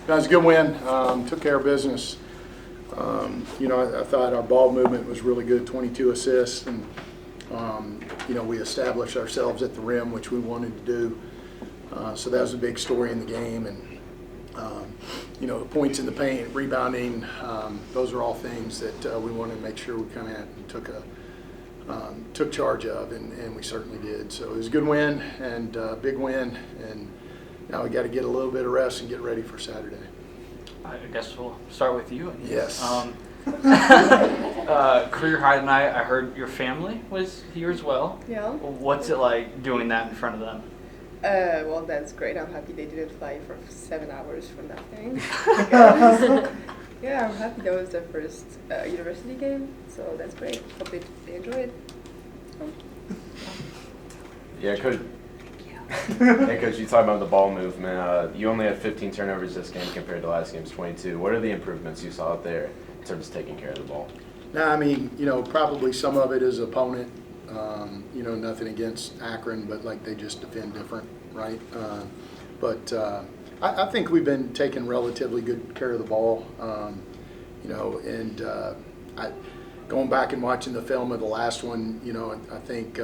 That was a good win. Took care of business. I thought our ball movement was really good, 22 assists, and we established ourselves at the rim, which we wanted to do. So that was a big story in the game, and the points in the paint, rebounding, those are all things that we wanted to make sure we come in and took charge of, and we certainly did. So it was a good win and a big win, and now we got to get a little bit of rest and get ready for Saturday. I guess we'll start with you. Yes. Career high tonight. I heard your family was here as well. Yeah. What's it like doing that in front of them? Well, that's great. I'm happy they didn't fly for 7 hours for nothing. Yeah, I'm happy that was their first university game, so that's great. Hope they enjoy it. Yeah, Coach. Hey, Coach, you talked about the ball movement. You only had 15 turnovers this game compared to last game's 22. What are the improvements you saw out there in terms of taking care of the ball? No, I mean, probably some of it is opponent. Nothing against Akron, but like they just defend different, right? I think we've been taking relatively good care of the ball, going back and watching the film of the last one, I think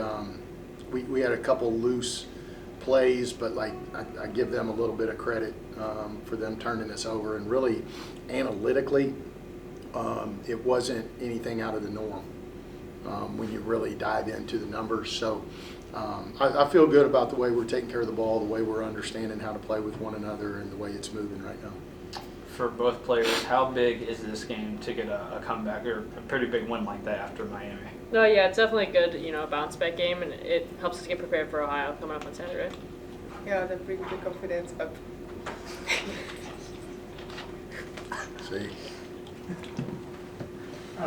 we had a couple loose plays, but I give them a little bit of credit for them turning us over, and really analytically, it wasn't anything out of the norm when you really dive into the numbers. So I feel good about the way we're taking care of the ball, the way we're understanding how to play with one another, and the way it's moving right now. For both players, how big is this game to get a comeback or a pretty big win like that after Miami? No, yeah, it's definitely a good, bounce back game, and it helps us get prepared for Ohio coming up on Saturday. Yeah, that brings the confidence up. See?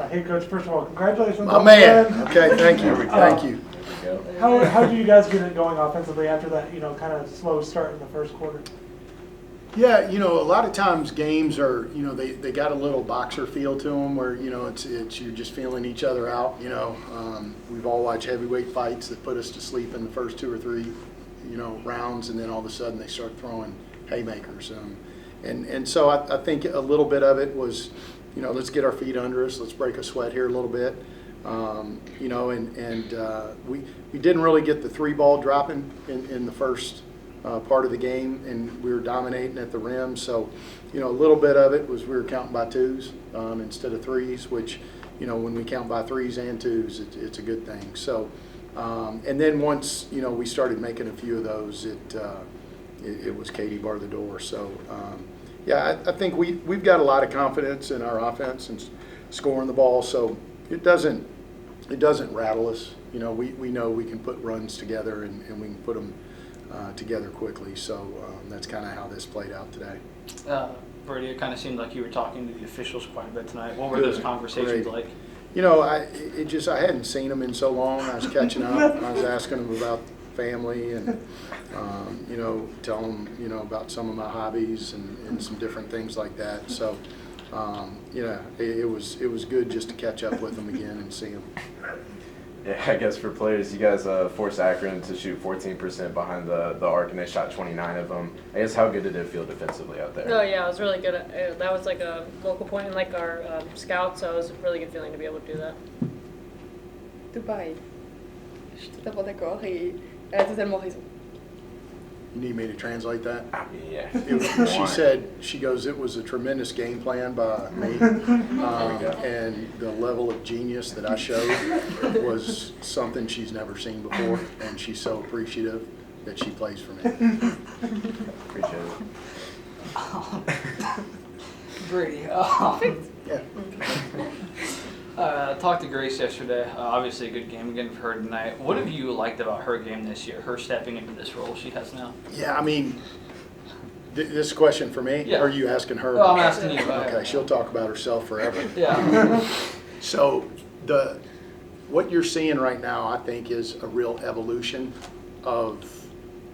Hey, Coach, first of all, congratulations My on man. the win. Okay, thank you. Thank you. There we go. How do you guys get it going offensively after that, kind of slow start in the first quarter? Yeah, a lot of times games are, they got a little boxer feel to them where, it's you're just feeling each other out. We've all watched heavyweight fights that put us to sleep in the first 2 or 3, rounds, and then all of a sudden they start throwing haymakers. And so I think a little bit of it was, let's get our feet under us, let's break a sweat here a little bit. We didn't really get the 3-ball dropping in the first part of the game, and we were dominating at the rim. So, a little bit of it was we were counting by 2s instead of 3s, which, when we count by 3s and 2s, it's a good thing. So, and then once, we started making a few of those, it was Katie bar the door. So, I think we've got a lot of confidence in our offense and scoring the ball. So it doesn't rattle us. We know we can put runs together and we can put them together quickly. So that's kind of how this played out today. Brady, it kind of seemed like you were talking to the officials quite a bit tonight. What were those conversations like? I hadn't seen them in so long. I was catching up. I was asking them about family and, telling them, about some of my hobbies and some different things like that. So, it was good just to catch up with them again and see them. Yeah, I guess for players, you guys forced Akron to shoot 14% behind the arc, and they shot 29 of them. I guess how good did it feel defensively out there? No, yeah, it was really good. That was like a local point in our scouts, so it was a really good feeling to be able to do that. Tout pareil. Je suis totalement d'accord et elle a totalement raison. You need me to translate that? Yeah. She said, it was a tremendous game plan by me, and the level of genius that I showed was something she's never seen before, and she's so appreciative that she plays for me. Appreciate it. Brady. Yeah. Talked to Grace yesterday. Obviously a good game again for her tonight. What have you liked about her game this year, her stepping into this role she has now? Yeah, I mean, this question for me? Yeah. Or are you asking her? Oh, I'm asking you. Okay, she'll talk about herself forever. Yeah. So what you're seeing right now, I think, is a real evolution of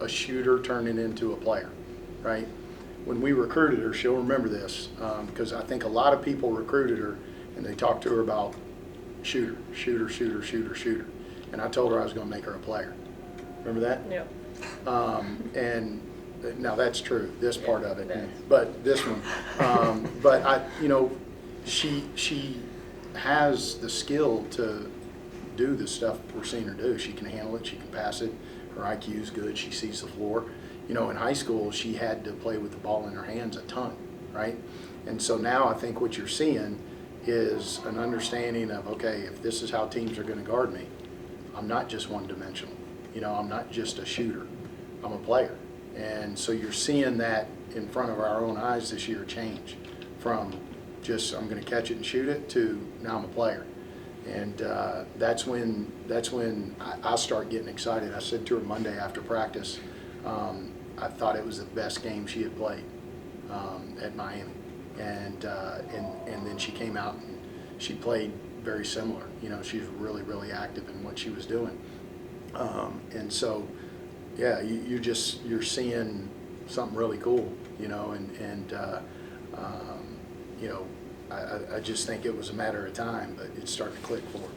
a shooter turning into a player, right? When we recruited her, she'll remember this, because I think a lot of people recruited her and they talked to her about shooter. And I told her I was going to make her a player. Remember that? Yeah. And now that's true, this part of it, Yes. but this one, but she has the skill to do the stuff we're seeing her do. She can handle it, she can pass it, her IQ is good, she sees the floor. In high school, she had to play with the ball in her hands a ton, right? And so now I think what you're seeing is an understanding of, okay, if this is how teams are gonna guard me, I'm not just one-dimensional. I'm not just a shooter, I'm a player. And so you're seeing that in front of our own eyes this year change from just I'm going to catch it and shoot it to now I'm a player. And that's when I start getting excited. I said to her Monday after practice, I thought it was the best game she had played at Miami. And then she came out and she played very similar. She was really, really active in what she was doing. And so, yeah, you're seeing something really cool, I just think it was a matter of time, but it's starting to click for her.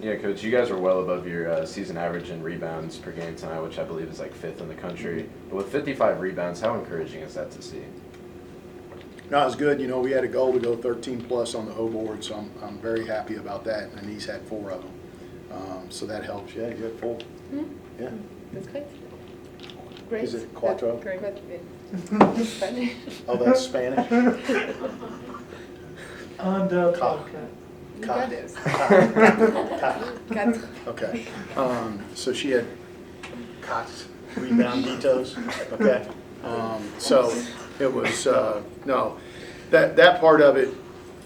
Yeah, Coach, you guys are well above your season average in rebounds per game tonight, which I believe is like 5th in the country. But with 55 rebounds, how encouraging is that to see? No, it was good. We had a goal to go 13 plus on the O board, so I'm very happy about that. And he's had 4 of them, so that helps. Yeah, you had 4. Hmm? Yeah. That's great. Great. Is it cuatro? Great. But, Spanish. Oh, that's Spanish. On the Cock. podcast. You got this. Got it. Okay. So she had cots, rebounditos. Okay. So it was no, that part of it.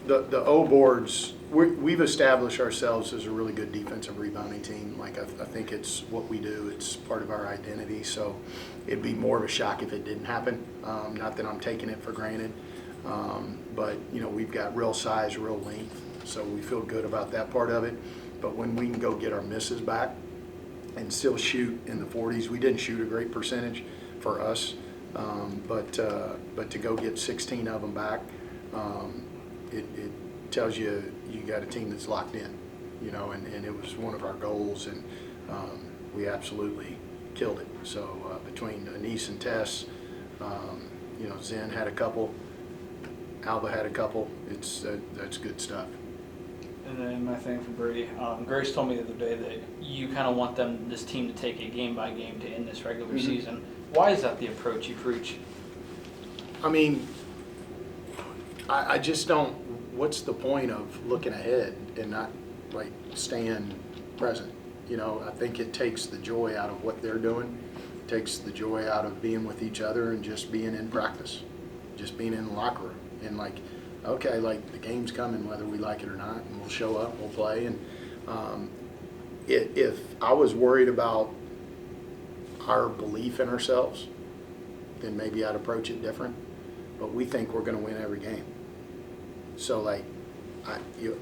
The O boards. We've established ourselves as a really good defensive rebounding team. Like I think it's what we do. It's part of our identity. So it'd be more of a shock if it didn't happen. Not that I'm taking it for granted, but we've got real size, real length. So we feel good about that part of it. But when we can go get our misses back and still shoot in the 40s, we didn't shoot a great percentage for us, but to go get 16 of them back, it tells you got a team that's locked in, and it was one of our goals, and we absolutely killed it. So between Anise and Tess, Zen had a couple, Alba had a couple. That's good stuff. And then my thing for Brady, Grace told me the other day that you kind of want this team to take it game by game to end this regular season. Why is that the approach you preach? I mean, I just don't. What's the point of looking ahead and not staying present? I think it takes the joy out of what they're doing. It takes the joy out of being with each other and just being in practice, just being in the locker room and okay, the game's coming whether we like it or not, and we'll show up, we'll play. And if I was worried about our belief in ourselves, then maybe I'd approach it different. But we think we're going to win every game. So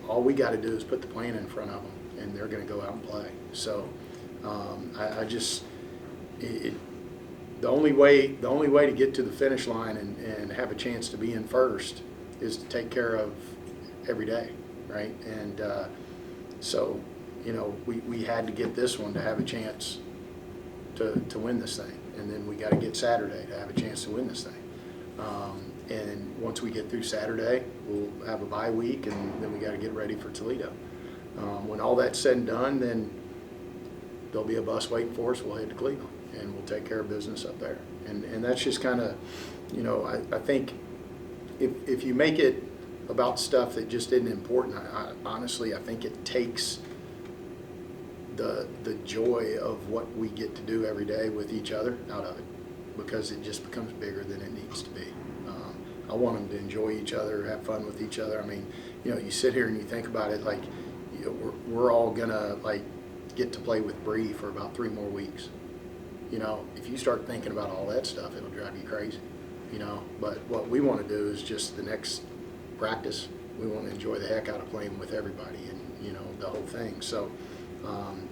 all we got to do is put the plan in front of them, and they're going to go out and play. So the only way to get to the finish line and have a chance to be in first is to take care of every day, right? And so we had to get this one to have a chance to win this thing, and then we got to get Saturday to have a chance to win this thing. And once we get through Saturday, we'll have a bye week, and then we got to get ready for Toledo. When all that's said and done, then there'll be a bus waiting for us. We'll head to Cleveland, and we'll take care of business up there. And that's just kind of, I think if you make it about stuff that just isn't important, honestly, I think it takes the joy of what we get to do every day with each other out of it, because it just becomes bigger than it needs to be. I want them to enjoy each other, have fun with each other. I mean, you sit here and you think about it we're all gonna get to play with Bree for about 3 more weeks. If you start thinking about all that stuff, it'll drive you crazy. But what we want to do is just the next practice. We want to enjoy the heck out of playing with everybody and the whole thing. So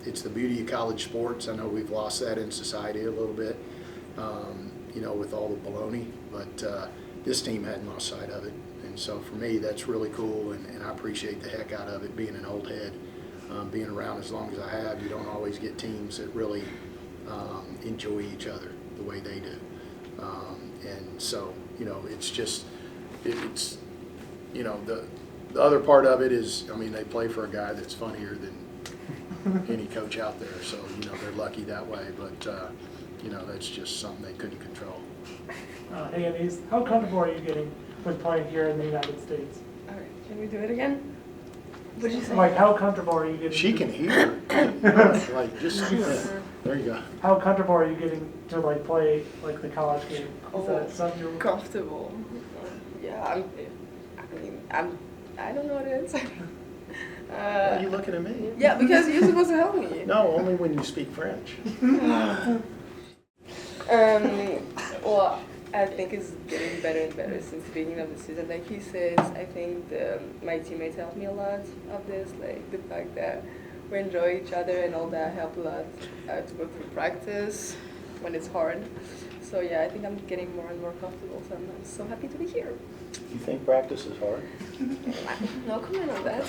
it's the beauty of college sports. I know we've lost that in society a little bit, with all the baloney, but this team hadn't lost sight of it. And so for me, that's really cool, and I appreciate the heck out of it. Being an old head, being around as long as I have, you don't always get teams that really enjoy each other the way they do. And so, it's just, it's, the other part of it is, they play for a guy that's funnier than any coach out there. So, they're lucky that way. But, that's just something they couldn't control. Hey, Anise, how comfortable are you getting with playing here in the United States? All right, can we do it again? What did you say? Like, how comfortable are you getting? She can hear. There you go. How comfortable are you getting to like play like the college game? Is that Oh, something you're comfortable. Yeah, I don't know what it is. Why are you looking at me? Yeah, because you're supposed to help me. No, only when you speak French. Well, I think it's getting better and better since the beginning of the season. Like he says, I think my teammates helped me a lot of this. Like the fact that we enjoy each other and all that helped a lot to go through practice when it's hard. So yeah, I think I'm getting more and more comfortable. So I'm so happy to be here. You think practice is hard? No comment on that.